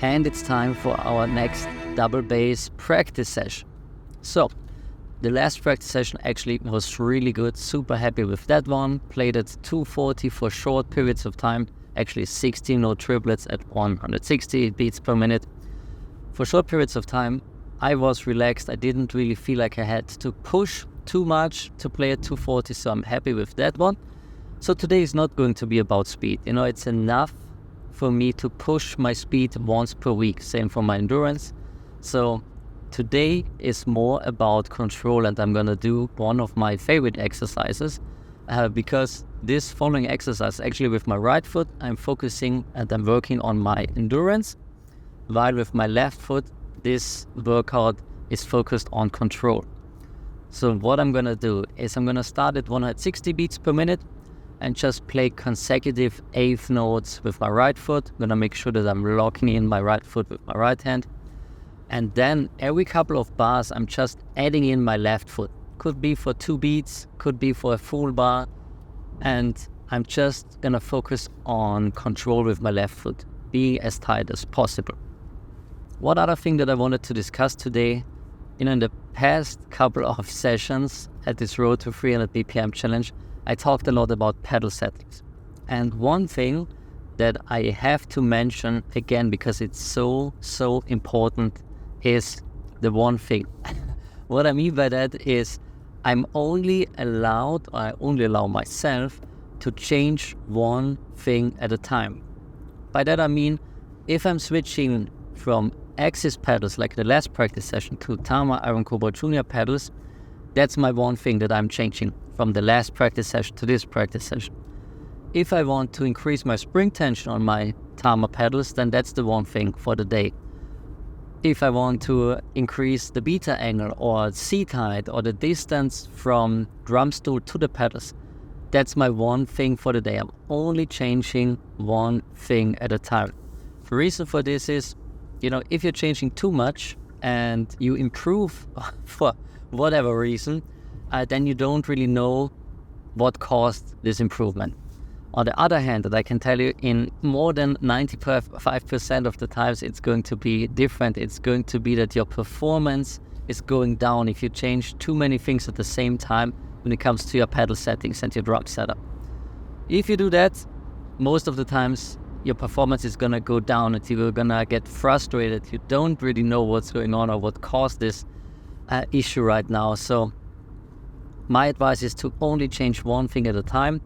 and it's time for our next double bass practice session. So, the last practice session actually was really good, super happy with that one. Played at 240 for short periods of time, actually 16 note triplets at 160 beats per minute. For short periods of time, I was relaxed. I didn't really feel like I had to push too much to play at 240, so I'm happy with that one. So today is not going to be about speed. It's enough for me to push my speed once per week. Same for my endurance. So today is more about control, and I'm going to do one of my favorite exercises because this following exercise, actually with my right foot, I'm focusing and I'm working on my endurance, while with my left foot, this workout is focused on control. So what I'm going to do is I'm going to start at 160 beats per minute and just play consecutive eighth notes with my right foot. I'm going to make sure that I'm locking in my right foot with my right hand. And then every couple of bars, I'm just adding in my left foot. Could be for 2 beats, could be for a full bar. And I'm just going to focus on control with my left foot, being as tight as possible. One other thing that I wanted to discuss today, in the past couple of sessions at this Road to 300 BPM challenge, I talked a lot about pedal settings. And one thing that I have to mention again, because it's so important, is the one thing. What I mean by that is I only allow myself to change one thing at a time. By that I mean, if I'm switching from axis pedals like the last practice session to Tama Iron Cobalt Junior pedals, that's my one thing that I'm changing from the last practice session to this practice session. If I want to increase my spring tension on my Tama pedals, then that's the one thing for the day. If I want to increase the beta angle or seat height or the distance from drum stool to the pedals, that's my one thing for the day. I'm only changing one thing at a time. The reason for this is, if you're changing too much and you improve for whatever reason, then you don't really know what caused this improvement. On the other hand, that I can tell you, in more than 95% of the times, it's going to be different. It's going to be that your performance is going down if you change too many things at the same time when it comes to your pedal settings and your drum setup. If you do that, most of the times, your performance is going to go down and you're going to get frustrated. You don't really know what's going on or what caused this issue right now. So my advice is to only change one thing at a time,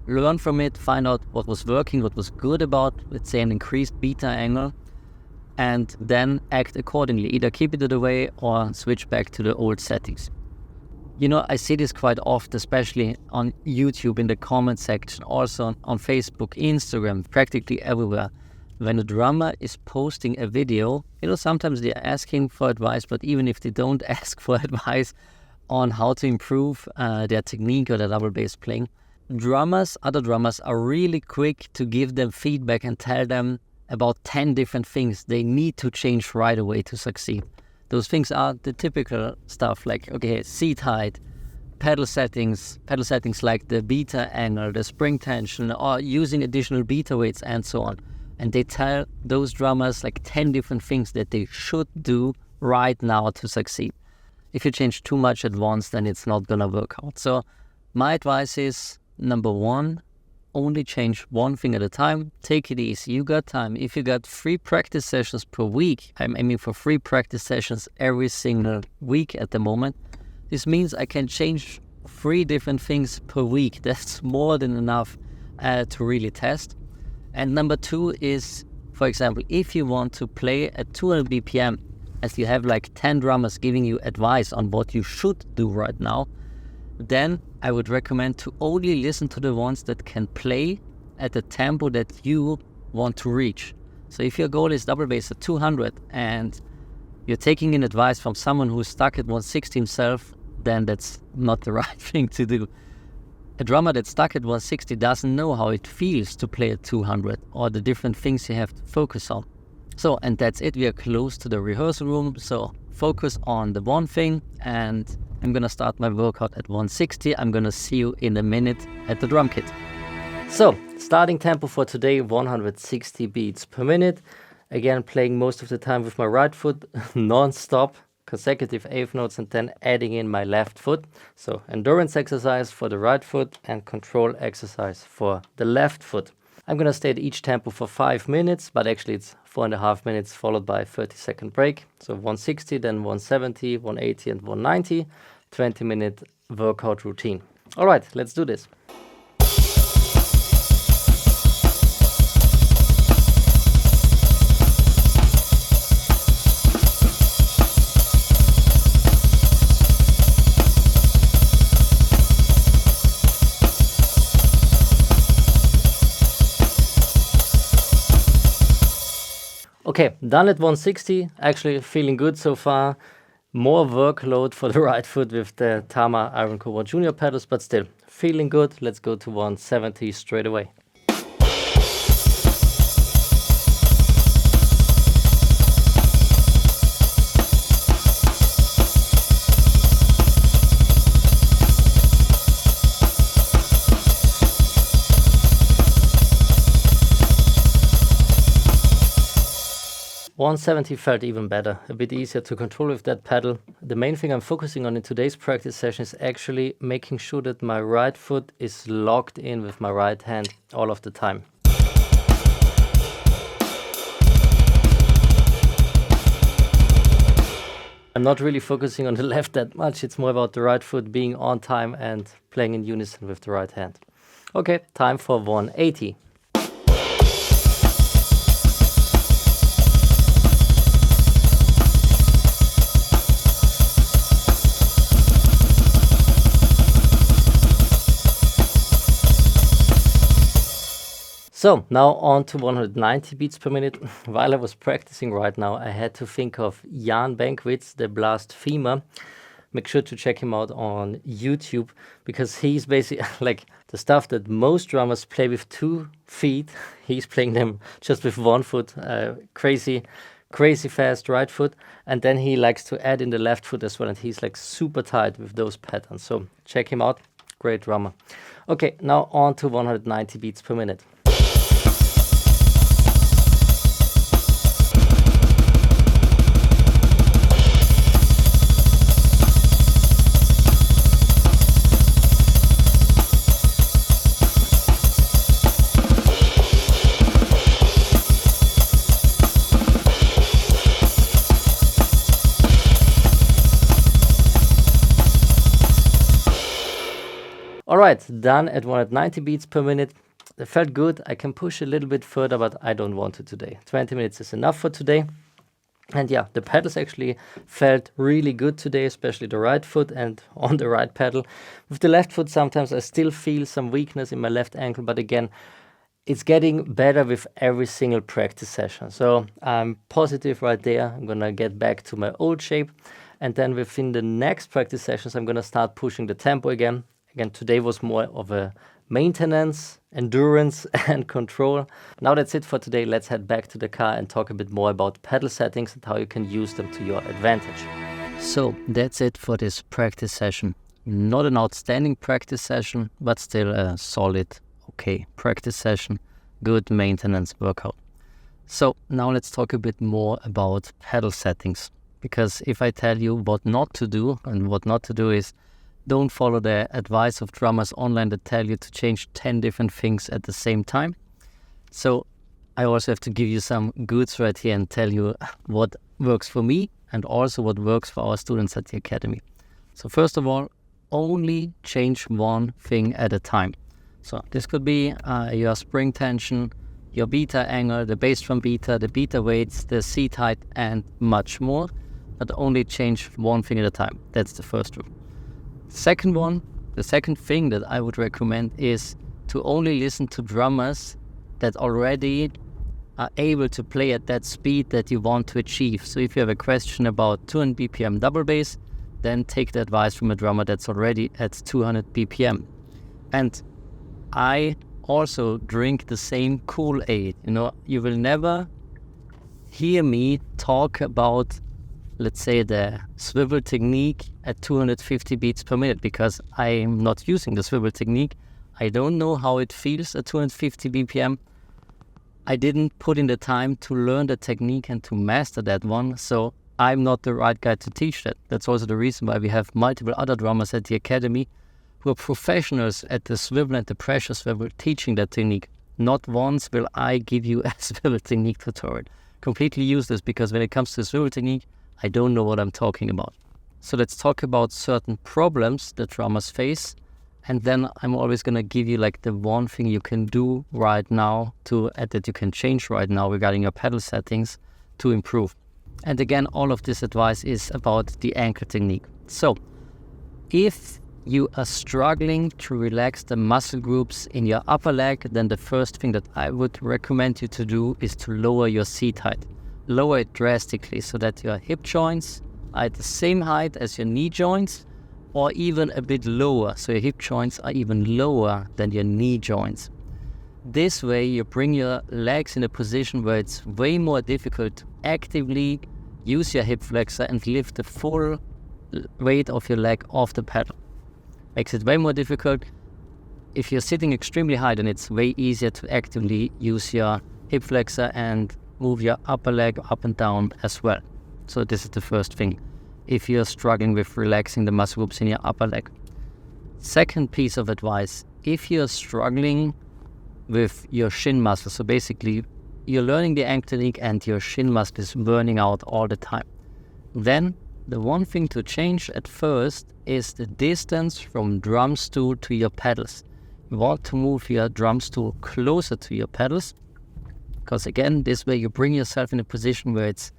learn from it, find out what was working, what was good about, let's say, an increased beta angle, and then act accordingly. Either keep it away or switch back to the old settings. I see this quite often, especially on YouTube in the comment section, also on Facebook, Instagram, practically everywhere. When a drummer is posting a video, sometimes they're asking for advice, but even if they don't ask for advice on how to improve their technique or their double bass playing, other drummers are really quick to give them feedback and tell them about 10 different things they need to change right away to succeed. Those things are the typical stuff like, seat height, pedal settings like the beta angle, the spring tension, or using additional beta weights and so on. And they tell those drummers like 10 different things that they should do right now to succeed. If you change too much at once, then it's not gonna work out. So my advice is, number one, only change one thing at a time. Take it easy. You got time. If you got 3 practice sessions per week, I'm aiming for 3 practice sessions every single week at the moment. This means I can change 3 different things per week. That's more than enough to really test. And number 2 is, for example, if you want to play at 200 BPM, as you have like 10 drummers giving you advice on what you should do right now, then I would recommend to only listen to the ones that can play at the tempo that you want to reach. So if your goal is double bass at 200 and you're taking in advice from someone who's stuck at 160 himself, then that's not the right thing to do. A drummer that's stuck at 160 doesn't know how it feels to play at 200 or the different things you have to focus on. So, and that's it. We are close to the rehearsal room. So focus on the one thing, and I'm going to start my workout at 160. I'm going to see you in a minute at the drum kit. So, starting tempo for today, 160 beats per minute. Again, playing most of the time with my right foot, non-stop, consecutive eighth notes, and then adding in my left foot. So endurance exercise for the right foot and control exercise for the left foot. I'm going to stay at each tempo for 5 minutes, but actually it's 4.5 minutes followed by a 30-second break. So 160, then 170, 180 and 190, 20-minute workout routine. All right, let's do this. Okay, done at 160, actually feeling good so far. More workload for the right foot with the Tama Iron Cobra Junior pedals, but still feeling good. Let's go to 170 straight away. .170 felt even better, a bit easier to control with that pedal. The main thing I'm focusing on in today's practice session is actually making sure that my right foot is locked in with my right hand all of the time. I'm not really focusing on the left that much, it's more about the right foot being on time and playing in unison with the right hand. Okay, time for 180. So now on to 190 beats per minute. While I was practicing right now, I had to think of Jan Bankwitz, the blasphemer. Make sure to check him out on YouTube, because he's basically like the stuff that most drummers play with 2 feet. He's playing them just with 1 foot, crazy fast right foot. And then he likes to add in the left foot as well. And he's like super tight with those patterns. So check him out, great drummer. Okay, now on to 190 beats per minute. All right, done at 190 beats per minute. It felt good. I can push a little bit further, but I don't want to today. 20 minutes is enough for today. And yeah, the pedals actually felt really good today, especially the right foot and on the right pedal. With the left foot, sometimes I still feel some weakness in my left ankle, but again, it's getting better with every single practice session. So I'm positive right there. I'm gonna get back to my old shape. And then within the next practice sessions, I'm gonna start pushing the tempo again. Again, today was more of a maintenance, endurance and control. Now that's it for today. Let's head back to the car and talk a bit more about pedal settings and how you can use them to your advantage. So that's it for this practice session. Not an outstanding practice session, but still a solid, okay practice session. Good maintenance workout. So now let's talk a bit more about pedal settings. Because if I tell you what not to do, and what not to do is don't follow the advice of drummers online that tell you to change 10 different things at the same time. So I also have to give you some goods right here and tell you what works for me and also what works for our students at the Academy. So first of all, only change one thing at a time. So this could be your spring tension, your beta angle, the bass drum beta, the beta weights, the seat height and much more, but only change one thing at a time. That's the first rule. Second one, the second thing that I would recommend is to only listen to drummers that already are able to play at that speed that you want to achieve. So if you have a question about 200 BPM double bass, then take the advice from a drummer that's already at 200 BPM. And I also drink the same Kool-Aid. You know, you will never hear me talk about, let's say, the swivel technique at 250 beats per minute, because I'm not using the swivel technique. I don't know how it feels at 250 BPM. I didn't put in the time to learn the technique and to master that one, so I'm not the right guy to teach that. That's also the reason why we have multiple other drummers at the academy who are professionals at the swivel and the pressure swivel teaching that technique. Not once will I give you a swivel technique tutorial. Completely useless, because when it comes to swivel technique, I don't know what I'm talking about. So let's talk about certain problems that drummers face. And then I'm always going to give you like the one thing you can do right now that you can change right now regarding your pedal settings to improve. And again, all of this advice is about the ankle technique. So if you are struggling to relax the muscle groups in your upper leg, then the first thing that I would recommend you to do is to lower your seat height. Lower it drastically so that your hip joints are at the same height as your knee joints, or even a bit lower, so your hip joints are even lower than your knee joints. This way you bring your legs in a position where it's way more difficult to actively use your hip flexor and lift the full weight of your leg off the pedal. Makes it way more difficult. If you're sitting extremely high, then it's way easier to actively use your hip flexor and move your upper leg up and down as well. So this is the first thing, if you're struggling with relaxing the muscle groups in your upper leg. Second piece of advice, if you're struggling with your shin muscle, so basically you're learning the ankle technique and your shin muscle is burning out all the time, then the one thing to change at first is the distance from drum stool to your pedals. You want to move your drum stool closer to your pedals, because again, this way you bring yourself in a position where it's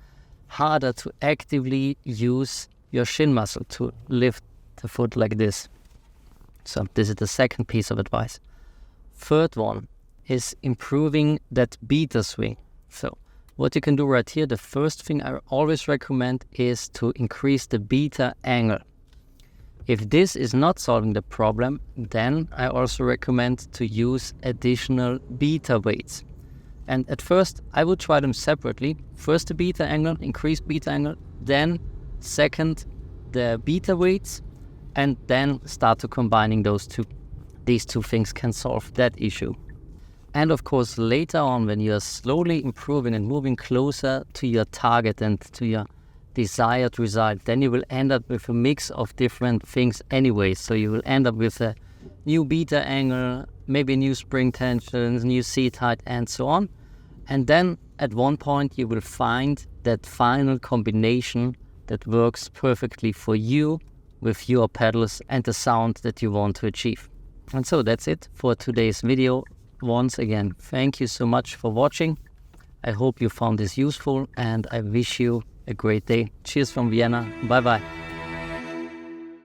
harder to actively use your shin muscle to lift the foot like this. So this is the second piece of advice. Third one is improving that beta swing. So what you can do right here, the first thing I always recommend is to increase the beta angle. If this is not solving the problem, then I also recommend to use additional beta weights. And at first I would try them separately. First the beta angle, increase beta angle, then second the beta weights, and then start to combining those two. These two things can solve that issue. And of course, later on, when you are slowly improving and moving closer to your target and to your desired result, then you will end up with a mix of different things anyway. So you will end up with a new beta angle, maybe new spring tensions, new seat height, and so on. And then at one point, you will find that final combination that works perfectly for you with your pedals and the sound that you want to achieve. And so that's it for today's video. Once again, thank you so much for watching. I hope you found this useful and I wish you a great day. Cheers from Vienna. Bye bye.